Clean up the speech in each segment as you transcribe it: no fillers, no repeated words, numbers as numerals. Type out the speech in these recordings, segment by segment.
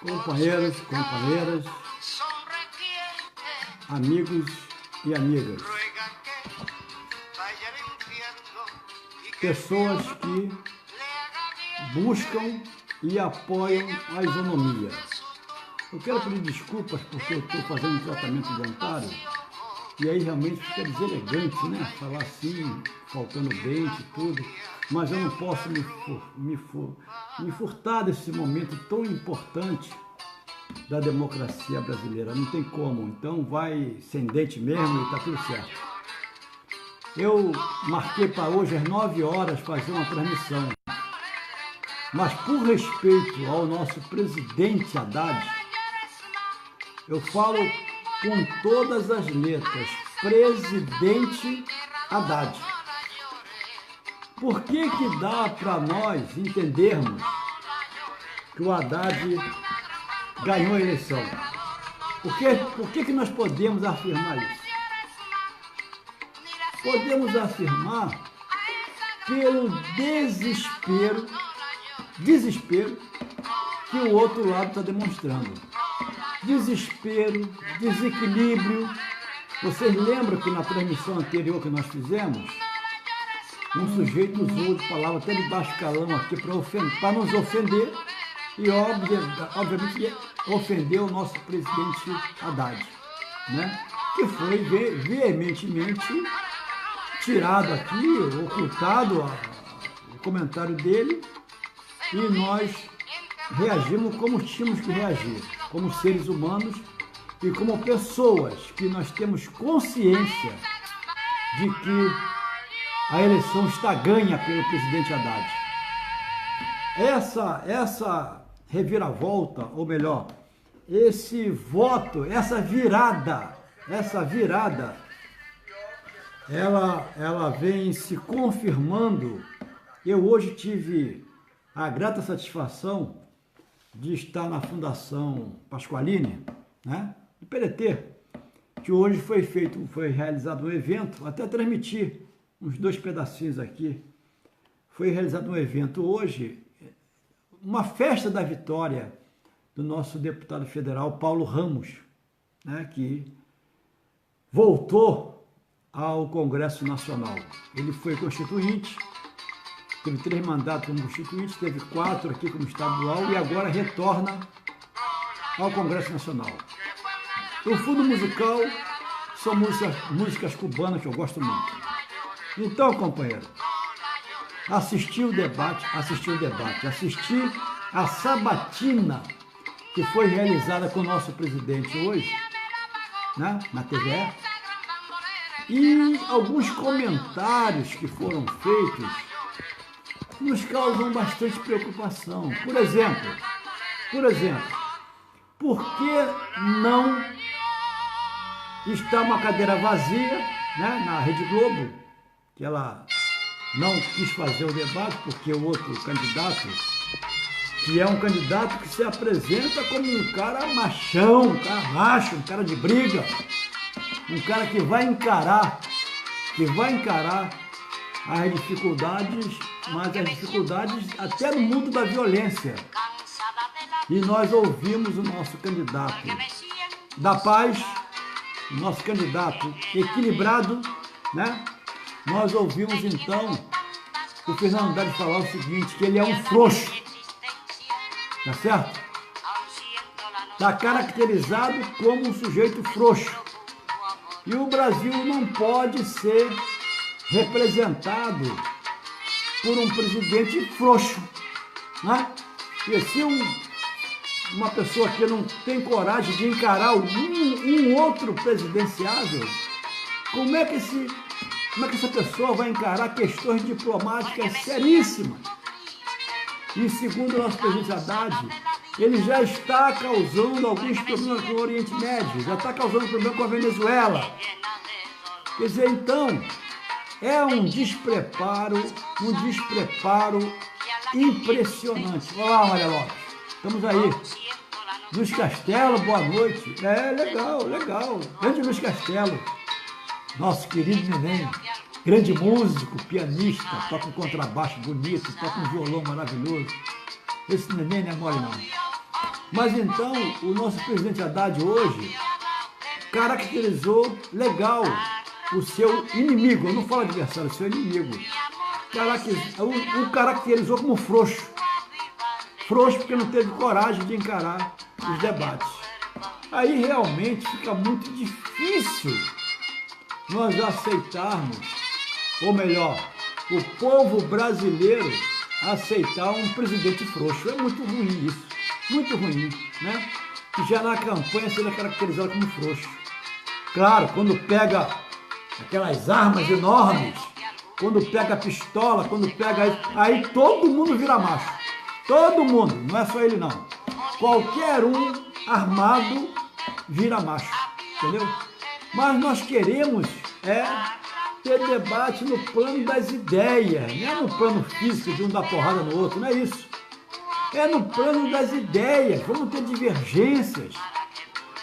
Companheiros, companheiras, amigos e amigas, pessoas que buscam e apoiam a isonomia. Eu quero pedir desculpas porque eu estou fazendo um tratamento dentário e aí realmente fica deselegante, né? Falar assim, faltando dente e tudo, mas eu não posso me furtar desse momento tão importante da democracia brasileira. Não tem como, então vai sem dente mesmo e está tudo certo. Eu marquei para hoje às 9 horas fazer uma transmissão, mas por respeito ao nosso presidente Haddad, eu falo com todas as letras, presidente Haddad. Por que que dá para nós entendermos que o Haddad ganhou a eleição? Por que nós podemos afirmar isso? Podemos afirmar pelo desespero que o outro lado está demonstrando. Desespero, desequilíbrio. Vocês lembram que na transmissão anterior que nós fizemos, um sujeito usou de palavra até de baixo calão aqui para nos ofender e obviamente ofendeu o nosso presidente Haddad, né? Que foi veementemente tirado aqui, ocultado o comentário dele, e nós reagimos como tínhamos que reagir, como seres humanos e como pessoas que nós temos consciência de que a eleição está ganha pelo presidente Haddad. Essa reviravolta, ou melhor, esse voto, essa virada, ela vem se confirmando. Eu hoje tive a grata satisfação de estar na Fundação Pasqualini, né, do PDT, que hoje foi realizado um evento, até transmitir uns 2 pedacinhos aqui. Foi realizado um evento hoje, uma festa da vitória do nosso deputado federal Paulo Ramos, né, que voltou ao Congresso Nacional. Ele foi constituinte, teve 3 mandatos como constituinte, teve 4 aqui como estadual e agora retorna ao Congresso Nacional. O fundo musical são músicas cubanas que eu gosto muito. Então, companheiro, assisti a sabatina que foi realizada com o nosso presidente hoje, né, na TVE, e alguns comentários que foram feitos nos causam bastante preocupação. Por exemplo, por que não está uma cadeira vazia, né, na Rede Globo, que ela não quis fazer o debate porque o outro candidato, que é um candidato que se apresenta como um cara machão, um cara macho, um cara de briga, um cara que vai encarar as dificuldades, mas as dificuldades até no mundo da violência. E nós ouvimos o nosso candidato da paz, o nosso candidato equilibrado, né? Nós ouvimos então o Fernando Haddad falar o seguinte, que ele é um frouxo, tá certo? Está caracterizado como um sujeito frouxo. E o Brasil não pode ser representado por um presidente frouxo, né? E se uma pessoa que não tem coragem de encarar um outro presidenciável, como é que essa pessoa vai encarar questões diplomáticas seríssimas? E segundo o nosso presidente Haddad, ele já está causando alguns problemas com o Oriente Médio, já está causando problema com a Venezuela. Quer dizer, então, é um despreparo impressionante. Olá, Maria Lopes, estamos aí. Luiz Castelo, boa noite. Legal. Grande Luiz Castelo, nosso querido neném. grande músico, pianista, toca um contrabaixo bonito, toca um violão maravilhoso. Esse neném não é mole não. Mas então, o nosso presidente Haddad hoje caracterizou legal o seu inimigo, eu não falo adversário, o seu inimigo. O caracterizou como frouxo. Frouxo porque não teve coragem de encarar os debates. Aí realmente fica muito difícil nós aceitarmos, ou melhor, o povo brasileiro aceitar um presidente frouxo. É muito ruim isso, muito ruim, né? Que já na campanha seria caracterizado como frouxo. Claro, quando pega aquelas armas enormes, quando pega a pistola, quando pega... Aí todo mundo vira macho. Todo mundo, não é só ele não. Qualquer um armado vira macho, entendeu? Mas nós queremos ter debate no plano das ideias, não é no plano físico de um dar porrada no outro, não é isso. É no plano das ideias, vamos ter divergências,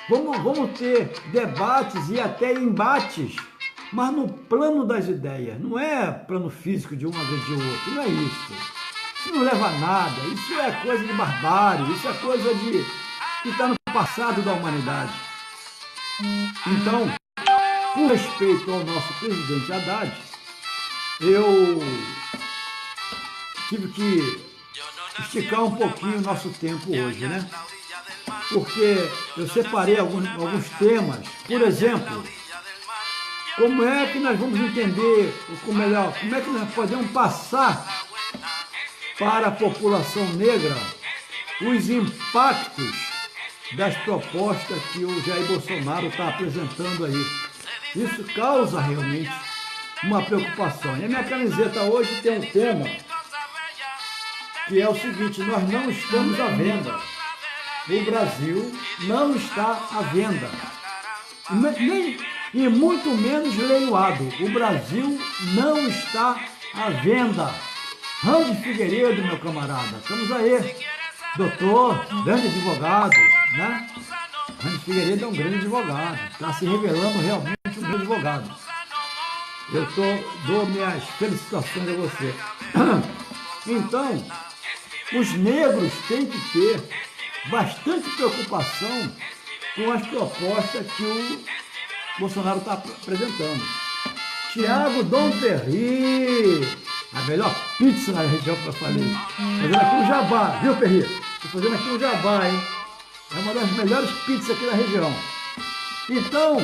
vamos ter debates e até embates, mas no plano das ideias, não é plano físico de um agredir o outro, não é isso. Isso não leva a nada, isso é coisa de barbárie, isso é coisa que está no passado da humanidade. Então, por respeito ao nosso presidente Haddad, eu tive que esticar um pouquinho o nosso tempo hoje, né? Porque eu separei alguns temas, por exemplo, como é que nós vamos entender, ou melhor, como é que nós podemos passar para a população negra os impactos das propostas que o Jair Bolsonaro está apresentando aí. Isso causa realmente uma preocupação. E a minha camiseta hoje tem um tema que é o seguinte: nós não estamos à venda. O Brasil não está à venda. E muito menos leiloado. O Brasil não está à venda. Randy Figueiredo, meu camarada, estamos aí. Doutor, grande advogado, né? Randy Figueiredo é um grande advogado, está se revelando realmente um grande advogado. Eu dou minhas felicitações a você. Então, os negros têm que ter bastante preocupação com as propostas que o Bolsonaro está apresentando. Tiago Dom Perry, a melhor pizza na região que eu falei. Fazendo aqui um jabá, viu, Perry? Estou fazendo aqui um jabá, hein? É uma das melhores pizzas aqui da região. Então,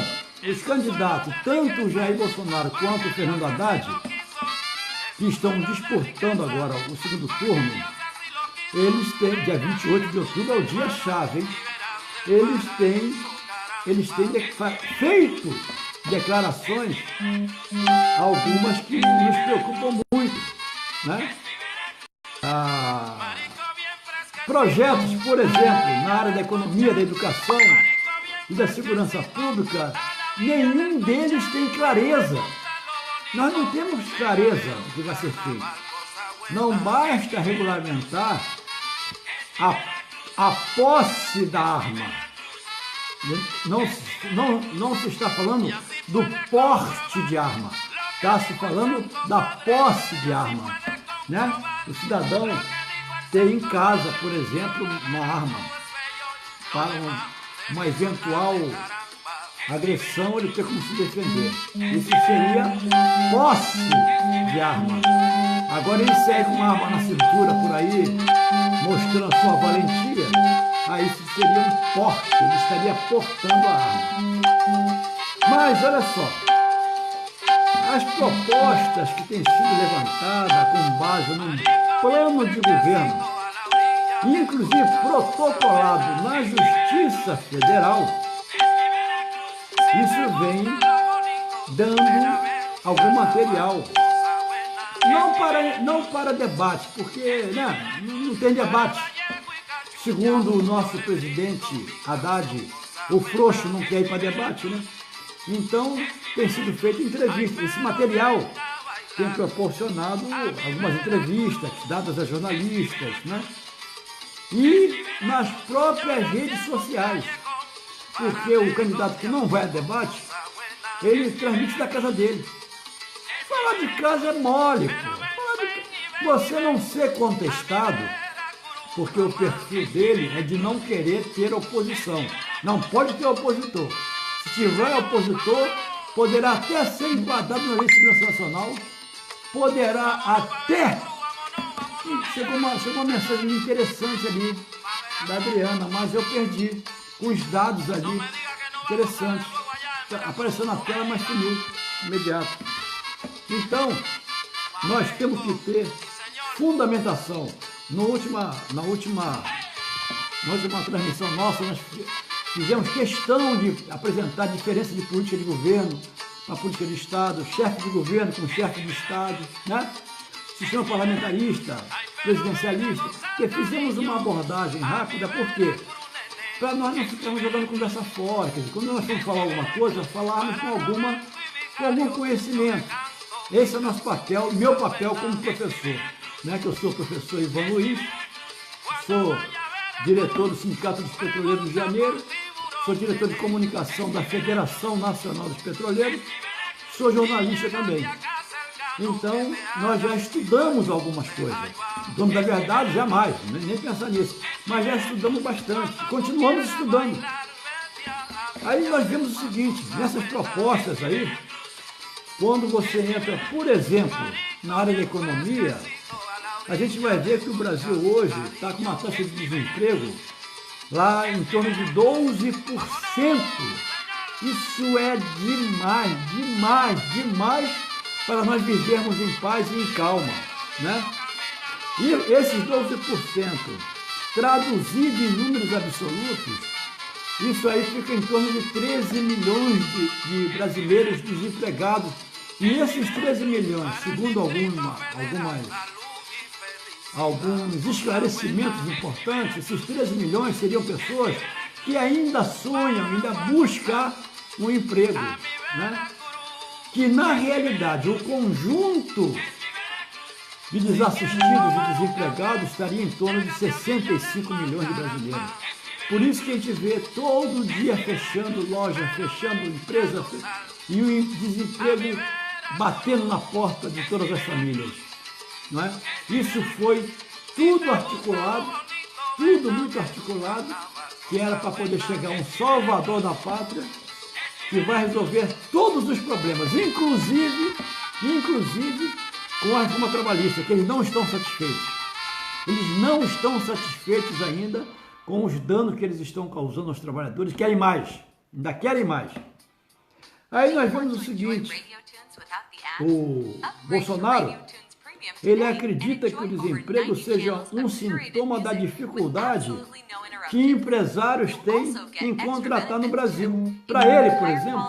os candidatos, tanto o Jair Bolsonaro quanto o Fernando Haddad, que estão disputando agora o segundo turno, eles têm, dia 28 de outubro é o dia-chave, hein? Eles têm feito declarações, algumas que nos preocupam muito, né? Projetos, por exemplo, na área da economia, da educação e da segurança pública, nenhum deles tem clareza. Nós não temos clareza do que vai ser feito. Não basta regulamentar a posse da arma. Não se está falando do porte de arma, está se falando da posse de arma, né? O cidadão ter em casa, por exemplo, uma arma para uma eventual agressão, ele ter como se defender. Isso seria posse de arma. Agora ele segue uma arma na cintura por aí, mostrando a sua valentia, aí isso seria um porte, ele estaria portando a arma. Mas olha só, as propostas que têm sido levantadas com base num plano de governo, inclusive protocolado na Justiça Federal, isso vem dando algum material. Não para debate, porque né, não tem debate. Segundo o nosso presidente Haddad, o frouxo não quer ir para debate, né? Então, tem sido feita entrevista. Esse material tem proporcionado algumas entrevistas dadas a jornalistas, né? E nas próprias redes sociais. Porque o candidato que não vai a debate, ele transmite da casa dele. Falar de casa é mole, pô. Você não ser contestado, porque o perfil dele é de não querer ter oposição. Não pode ter opositor. Se tiver opositor, poderá até ser enquadrado na Lei de Segurança Nacional, poderá até... Chegou uma mensagem interessante ali da Adriana, mas eu perdi com os dados ali, interessantes. Apareceu na tela, mas sumiu, imediato. Então, nós temos que ter fundamentação. Na última transmissão nossa, nós fizemos questão de apresentar a diferença de política de governo, a política de Estado, chefe de governo com chefe de Estado, né? Sistema parlamentarista, presidencialista, que fizemos uma abordagem rápida, por quê? Para nós não ficarmos jogando conversa fora, quer dizer, quando nós vamos falar alguma coisa, falarmos com algum conhecimento. Esse é o nosso papel, meu papel como professor, né? Que eu sou o professor Ivan Luiz, sou diretor do Sindicato dos Petroleiros do Rio de Janeiro, sou diretor de comunicação da Federação Nacional dos Petroleiros, sou jornalista também. Então, nós já estudamos algumas coisas. Dono da verdade, jamais, nem pensar nisso. Mas já estudamos bastante, continuamos estudando. Aí nós vemos o seguinte, nessas propostas aí, quando você entra, por exemplo, na área da economia, a gente vai ver que o Brasil hoje está com uma taxa de desemprego lá em torno de 12%. Isso é demais, demais, demais para nós vivermos em paz e em calma, né? E esses 12%, traduzido em números absolutos, isso aí fica em torno de 13 milhões de brasileiros desempregados. E esses 13 milhões, segundo alguns esclarecimentos importantes, esses 13 milhões seriam pessoas que ainda sonham, ainda buscam um emprego, né? Que na realidade o conjunto de desassistidos e desempregados estaria em torno de 65 milhões de brasileiros. Por isso que a gente vê todo dia fechando loja, fechando empresa e o desemprego batendo na porta de todas as famílias, não é? Isso foi tudo articulado, tudo muito articulado, que era para poder chegar um salvador da pátria, que vai resolver todos os problemas, inclusive com a reforma trabalhista, que eles não estão satisfeitos. Eles não estão satisfeitos ainda com os danos que eles estão causando aos trabalhadores, querem mais, ainda querem mais. Aí nós vemos o seguinte, o Bolsonaro, ele acredita que o desemprego seja um sintoma da dificuldade que empresários têm em contratar no Brasil. Para ele, por exemplo,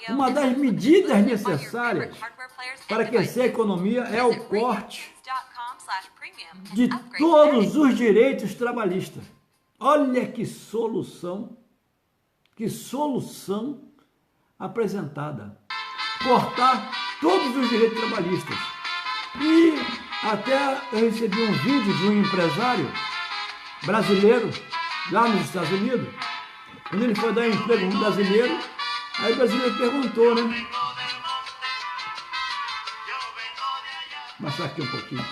uma das medidas necessárias para aquecer a economia é o corte de todos os direitos trabalhistas. Olha que solução apresentada. Cortar todos os direitos trabalhistas. E até eu recebi um vídeo de um empresário brasileiro, lá nos Estados Unidos, quando ele foi dar emprego a um brasileiro, aí o brasileiro perguntou, né? Vou baixar aqui um pouquinho.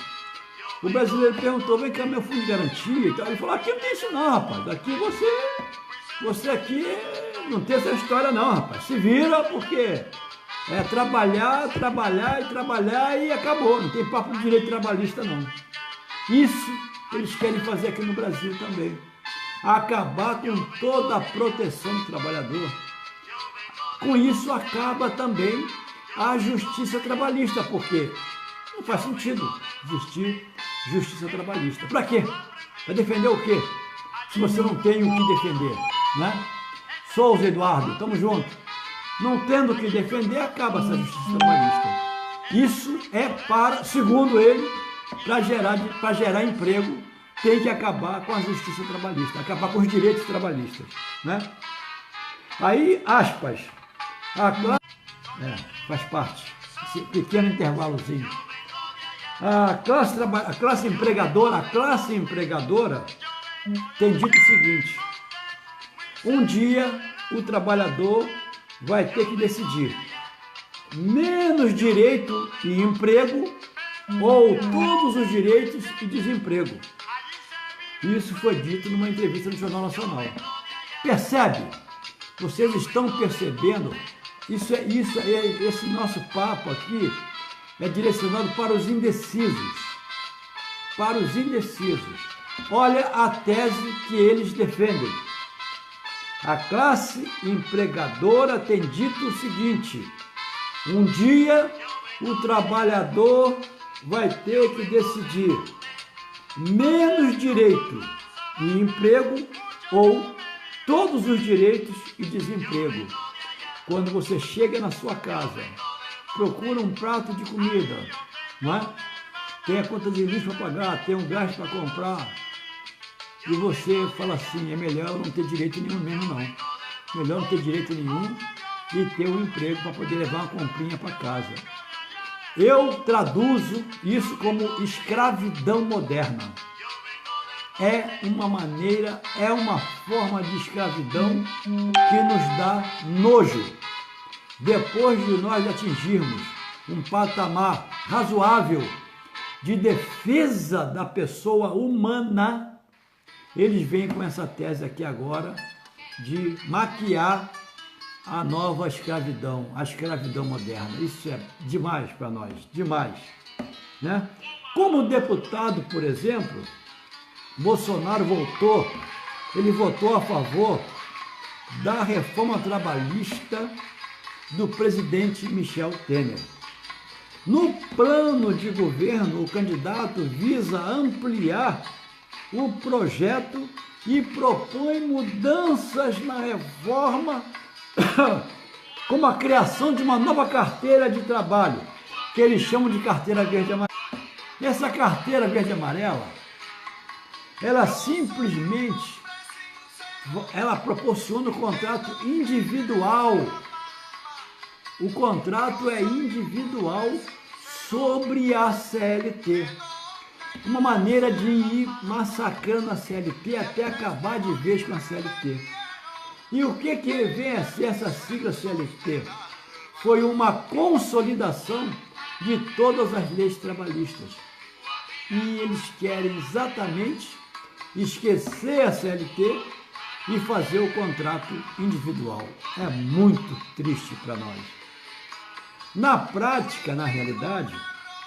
O brasileiro perguntou, vem cá, meu fundo de garantia e tal. Ele falou, aqui não tem isso não, rapaz. Aqui você aqui não tem essa história não, rapaz. Se vira porque é trabalhar e acabou. Não tem papo de direito trabalhista não. Isso eles querem fazer aqui no Brasil também. Acabar com toda a proteção do trabalhador. Com isso acaba também a justiça trabalhista, porque não faz sentido existir justiça trabalhista. Para quê? Para defender o quê? Se você não tem o que defender, né? Souza Eduardo, tamo junto. Não tendo o que defender, acaba essa justiça trabalhista. Isso é para, segundo ele, para gerar emprego, tem que acabar com a justiça trabalhista, acabar com os direitos trabalhistas, né? Aí, aspas, faz parte, esse pequeno intervalozinho. A classe empregadora tem dito o seguinte, um dia o trabalhador vai ter que decidir menos direito e emprego ou todos os direitos e desemprego. Isso foi dito numa entrevista no Jornal Nacional. Percebe? Vocês estão percebendo? Esse nosso papo aqui é direcionado para os indecisos. Para os indecisos. Olha a tese que eles defendem. A classe empregadora tem dito o seguinte: um dia o trabalhador vai ter que decidir menos direito e emprego ou todos os direitos e desemprego. Quando você chega na sua casa, procura um prato de comida, não é? Tem a conta de luz para pagar, tem um gás para comprar, e você fala assim: é melhor eu não ter direito nenhum mesmo não. Melhor não ter direito nenhum e ter um emprego para poder levar uma comprinha para casa. Eu traduzo isso como escravidão moderna. É uma maneira, é uma forma de escravidão que nos dá nojo. Depois de nós atingirmos um patamar razoável de defesa da pessoa humana, eles vêm com essa tese aqui agora de maquiar a nova escravidão, a escravidão moderna. Isso é demais para nós, demais, né? Como deputado, por exemplo, Bolsonaro ele votou a favor da reforma trabalhista do presidente Michel Temer. No plano de governo, o candidato visa ampliar o projeto e propõe mudanças na reforma, como a criação de uma nova carteira de trabalho, que eles chamam de carteira verde e amarela. Essa carteira verde e amarela, ela simplesmente proporciona o contrato individual. O contrato é individual sobre a CLT. Uma maneira de ir massacrando a CLT até acabar de vez com a CLT. E o que vem a ser essa sigla CLT? Foi uma consolidação de todas as leis trabalhistas. E eles querem exatamente esquecer a CLT e fazer o contrato individual. É muito triste para nós. Na prática, na realidade,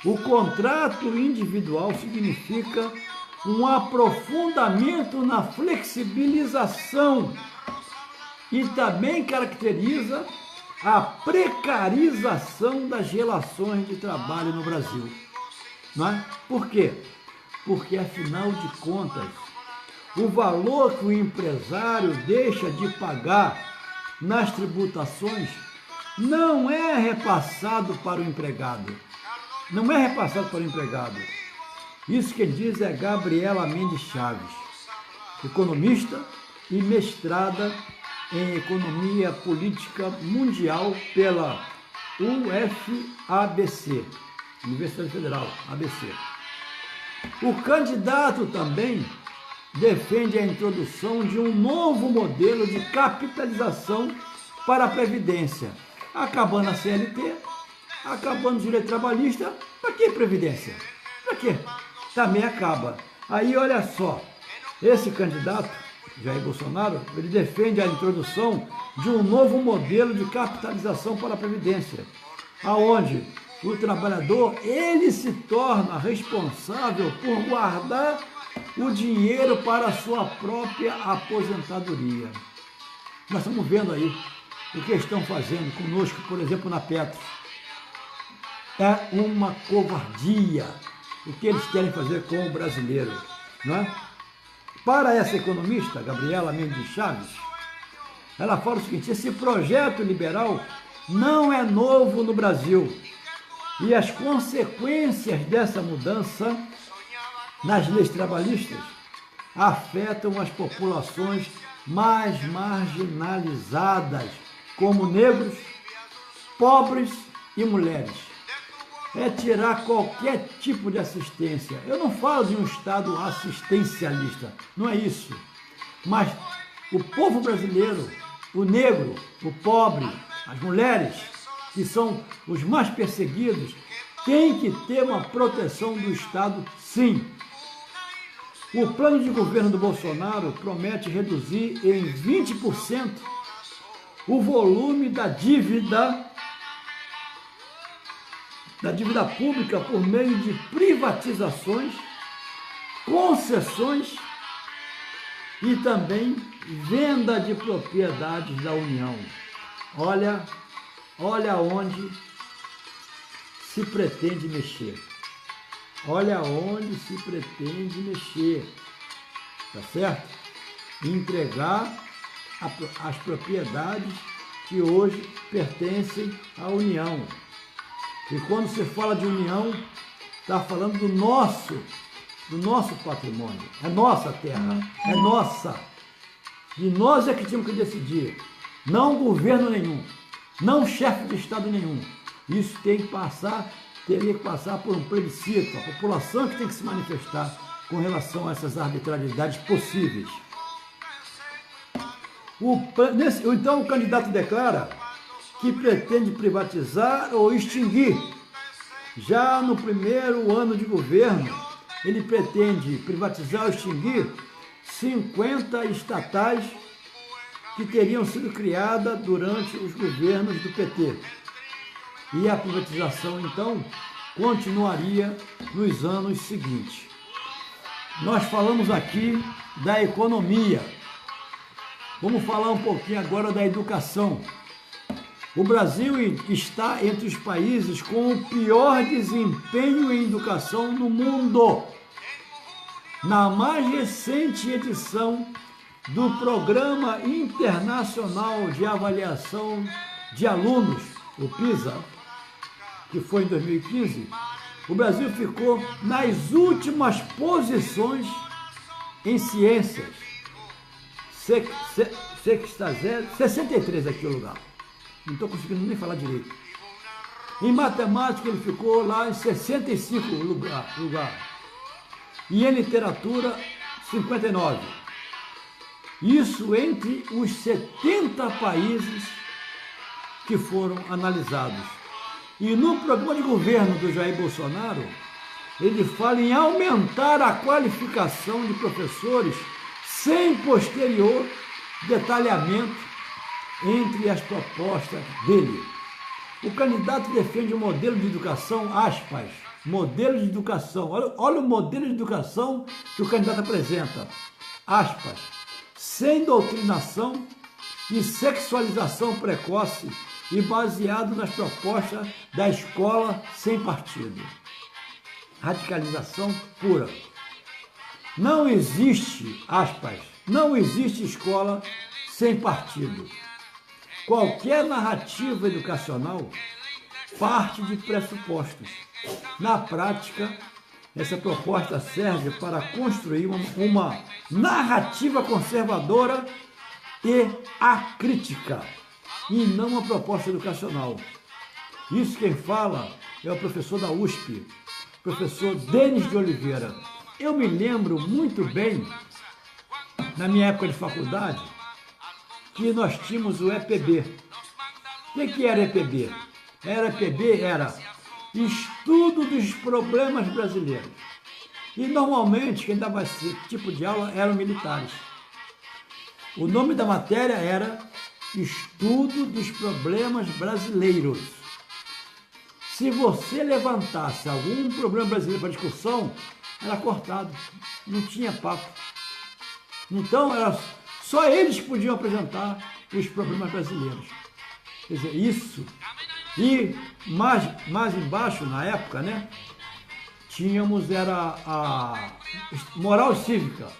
o contrato individual significa um aprofundamento na flexibilização e também caracteriza a precarização das relações de trabalho no Brasil. Não é? Por quê? Porque, afinal de contas, o valor que o empresário deixa de pagar nas tributações não é repassado para o empregado. Não é repassado para o empregado. Isso quem diz é Gabriela Mendes Chaves, economista e mestrada em Economia Política Mundial pela UFABC, Universidade Federal, ABC. O candidato também defende a introdução de um novo modelo de capitalização para a Previdência, acabando a CLT, acabando o direito trabalhista. Para que Previdência? Para quê? Também acaba. Aí, olha só, esse candidato, Jair Bolsonaro, ele defende a introdução de um novo modelo de capitalização para a Previdência, aonde o trabalhador, ele se torna responsável por guardar o dinheiro para a sua própria aposentadoria. Nós estamos vendo aí o que estão fazendo conosco, por exemplo, na Petro. É uma covardia o que eles querem fazer com o brasileiro, não é? Para essa economista, Gabriela Mendes Chaves, ela fala o seguinte: esse projeto liberal não é novo no Brasil e as consequências dessa mudança nas leis trabalhistas afetam as populações mais marginalizadas, como negros, pobres e mulheres. É tirar qualquer tipo de assistência. Eu não falo de um Estado assistencialista, não é isso. Mas o povo brasileiro, o negro, o pobre, as mulheres, que são os mais perseguidos, têm que ter uma proteção do Estado, sim. O plano de governo do Bolsonaro promete reduzir em 20% o volume da dívida pública por meio de privatizações, concessões e também venda de propriedades da União. Olha onde se pretende mexer. Olha onde se pretende mexer, tá certo? Entregar as propriedades que hoje pertencem à União. E quando se fala de União, está falando do nosso patrimônio. É nossa terra, é nossa. E nós é que tínhamos que decidir, não governo nenhum, não chefe de Estado nenhum. Isso teria que passar por um plebiscito, a população que tem que se manifestar com relação a essas arbitrariedades possíveis. Então o candidato declara que pretende privatizar ou extinguir. Já no primeiro ano de governo, ele pretende privatizar ou extinguir 50 estatais que teriam sido criadas durante os governos do PT. E a privatização, então, continuaria nos anos seguintes. Nós falamos aqui da economia. Vamos falar um pouquinho agora da educação. O Brasil está entre os países com o pior desempenho em educação no mundo. Na mais recente edição do Programa Internacional de Avaliação de Alunos, o PISA, que foi em 2015, o Brasil ficou nas últimas posições em ciências. 63 aqui o lugar. Não estou conseguindo nem falar direito. Em matemática ele ficou lá em 65 lugar. E em literatura, 59. Isso entre os 70 países que foram analisados. E no programa de governo do Jair Bolsonaro, ele fala em aumentar a qualificação de professores sem posterior detalhamento entre as propostas dele. O candidato defende um modelo de educação, aspas, modelo de educação, olha o modelo de educação que o candidato apresenta, aspas, sem doutrinação e sexualização precoce e baseado nas propostas da escola sem partido. Radicalização pura. Não existe, aspas, não existe escola sem partido. Qualquer narrativa educacional parte de pressupostos. Na prática, essa proposta serve para construir uma narrativa conservadora e acrítica, e não uma proposta educacional. Isso quem fala é o professor da USP, professor Denis de Oliveira. Eu me lembro muito bem, na minha época de faculdade, que nós tínhamos o EPB. O que era EPB? Era Estudo dos Problemas Brasileiros. E normalmente quem dava esse tipo de aula eram militares. O nome da matéria era Estudo dos Problemas Brasileiros. Se você levantasse algum problema brasileiro para discussão, era cortado, não tinha papo. Então, só eles podiam apresentar os problemas brasileiros. Quer dizer, isso. E mais embaixo, na época, né, tínhamos a moral cívica.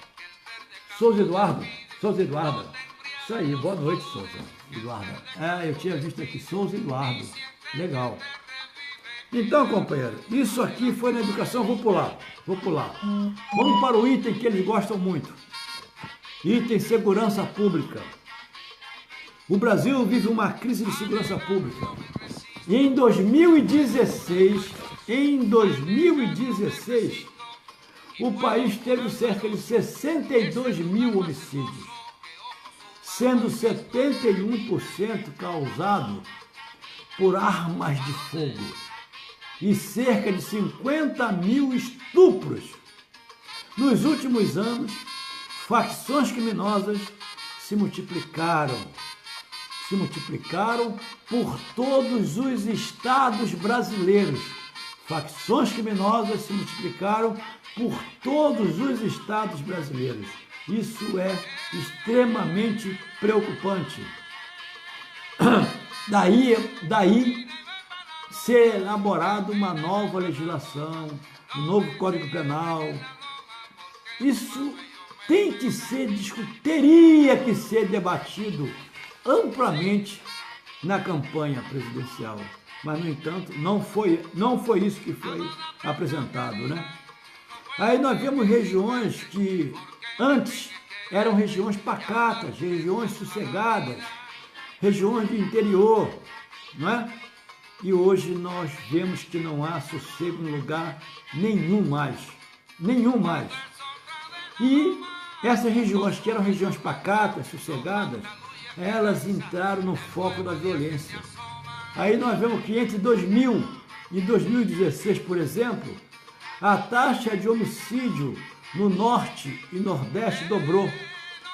Souza Eduarda. Isso aí, boa noite, Souza Eduarda. Eu tinha visto aqui, Souza Eduardo. Legal. Então, companheiro, isso aqui foi na educação, vou pular. Vamos para o item que eles gostam muito. Item segurança pública. O Brasil vive uma crise de segurança pública. Em 2016, o país teve cerca de 62 mil homicídios, sendo 71% causado por armas de fogo e cerca de 50 mil estupros. Nos últimos anos, facções criminosas se multiplicaram por todos os estados brasileiros. Facções criminosas se multiplicaram por todos os estados brasileiros. Isso é extremamente preocupante. Daí ser elaborada uma nova legislação, um novo Código Penal. Isso teria que ser debatido amplamente na campanha presidencial. Mas, no entanto, não foi isso que foi apresentado, né? Aí nós vemos regiões que antes eram regiões pacatas, regiões sossegadas, regiões do interior, não é? E hoje nós vemos que não há sossego em lugar nenhum mais. E essas regiões que eram regiões pacatas, sossegadas, elas entraram no foco da violência. Aí nós vemos que entre 2000 e 2016, por exemplo, a taxa de homicídio no Norte e Nordeste dobrou,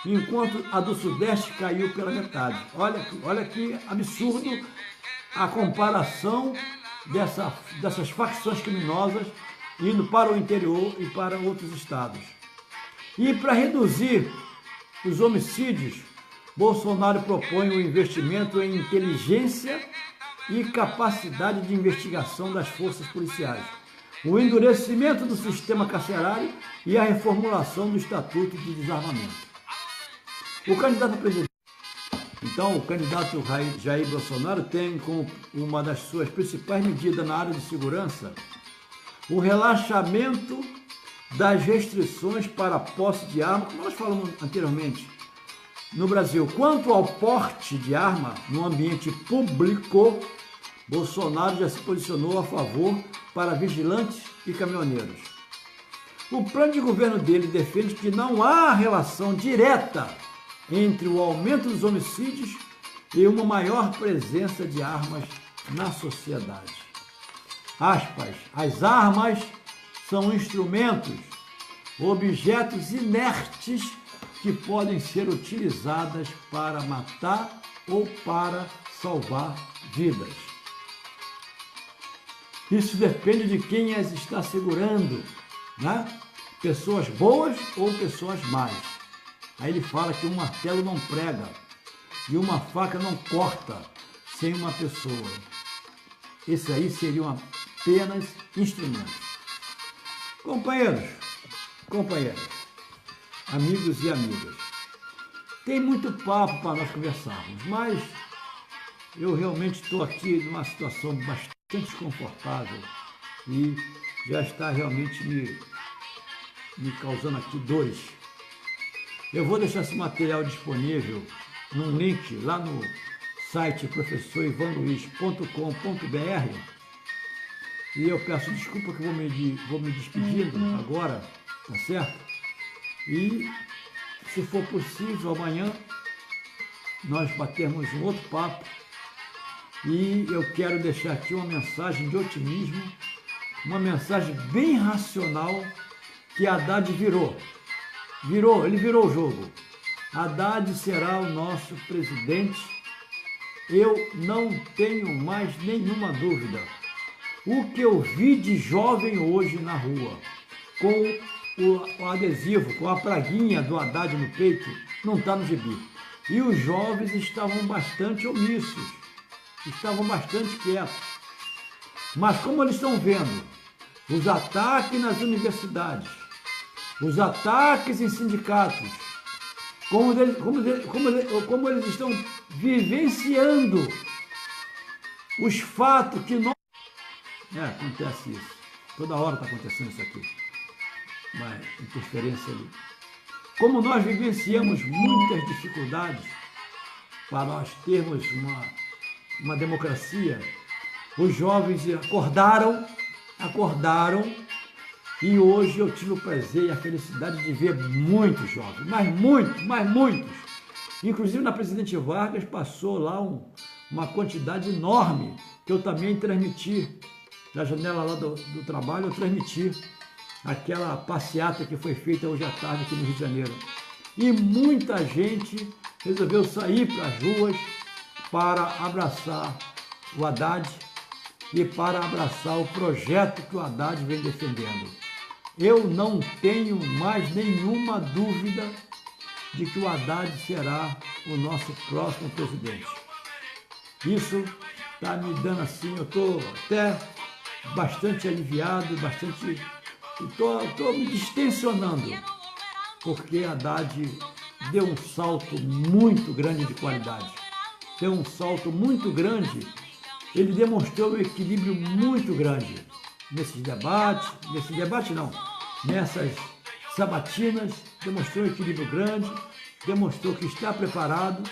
enquanto a do Sudeste caiu pela metade. Olha que absurdo a comparação dessas facções criminosas indo para o interior e para outros estados. E para reduzir os homicídios, Bolsonaro propõe o investimento em inteligência e capacidade de investigação das forças policiais, o endurecimento do sistema carcerário e a reformulação do Estatuto de Desarmamento. O candidato a presidente, então, o candidato Jair Bolsonaro tem como uma das suas principais medidas na área de segurança o relaxamento das restrições para a posse de arma, como nós falamos anteriormente, no Brasil. Quanto ao porte de arma no ambiente público, Bolsonaro já se posicionou a favor para vigilantes e caminhoneiros. O plano de governo dele defende que não há relação direta entre o aumento dos homicídios e uma maior presença de armas na sociedade. Aspas, as armas são instrumentos, objetos inertes que podem ser utilizadas para matar ou para salvar vidas. Isso depende de quem as está segurando, né? Pessoas boas ou pessoas más. Aí ele fala que um martelo não prega e uma faca não corta sem uma pessoa. Esse aí seriam apenas instrumentos. Companheiros, amigos e amigas, tem muito papo para nós conversarmos, mas eu realmente estou aqui numa situação bastante desconfortável e já está realmente me causando aqui dores. Eu vou deixar esse material disponível num link lá no site professorivanluiz.com.br e eu peço desculpa que vou me despedindo agora, tá certo? E se for possível, amanhã nós batermos um outro papo e eu quero deixar aqui uma mensagem de otimismo, uma mensagem bem racional que Haddad ele virou o jogo. Haddad será o nosso presidente, eu não tenho mais nenhuma dúvida. O que eu vi de jovem hoje na rua, com o adesivo, com a praguinha do Haddad no peito, não está no gibi. E os jovens estavam bastante omissos, estavam bastante quietos. Mas como eles estão vendo os ataques nas universidades, os ataques em sindicatos, como eles estão vivenciando os fatos que nós... acontece isso. Toda hora está acontecendo isso aqui. Uma interferência ali. Como nós vivenciamos muitas dificuldades para nós termos uma democracia, os jovens acordaram, e hoje eu tive o prazer e a felicidade de ver muitos jovens, mas muitos. Inclusive na Presidente Vargas passou lá uma quantidade enorme, que eu também transmiti, da janela lá do trabalho, eu transmiti aquela passeata que foi feita hoje à tarde aqui no Rio de Janeiro. E muita gente resolveu sair para as ruas para abraçar o Haddad e para abraçar o projeto que o Haddad vem defendendo. Eu não tenho mais nenhuma dúvida de que o Haddad será o nosso próximo presidente. Isso está me dando assim, eu estou até bastante aliviado, estou me distensionando, porque Haddad deu um salto muito grande de qualidade, deu um salto muito grande, ele demonstrou um equilíbrio muito grande nessas sabatinas, demonstrou um equilíbrio grande, demonstrou que está preparado,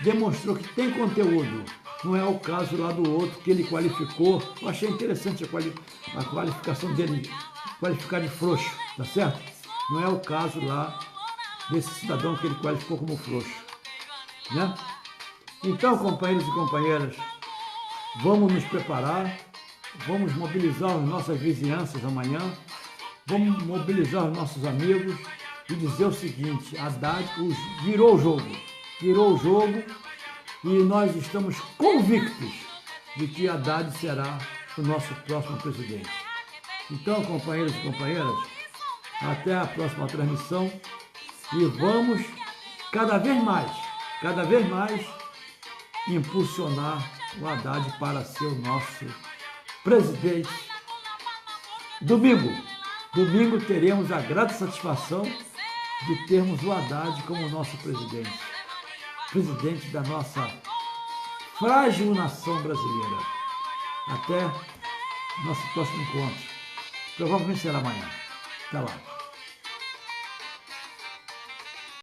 demonstrou que tem conteúdo. Não é o caso lá do outro que ele qualificou. Eu achei interessante a qualificação dele, qualificar de frouxo, tá certo? Não é o caso lá desse cidadão que ele qualificou como frouxo, né? Então, companheiros e companheiras, vamos nos preparar, vamos mobilizar as nossas vizinhanças amanhã, vamos mobilizar os nossos amigos e dizer o seguinte: Haddad virou o jogo e nós estamos convictos de que Haddad será o nosso próximo presidente. Então, companheiros e companheiras, até a próxima transmissão e vamos cada vez mais impulsionar o Haddad para ser o nosso presidente. Domingo teremos a grata satisfação de termos o Haddad como nosso presidente da nossa frágil nação brasileira. Até nosso próximo encontro. Provavelmente será amanhã. Até lá.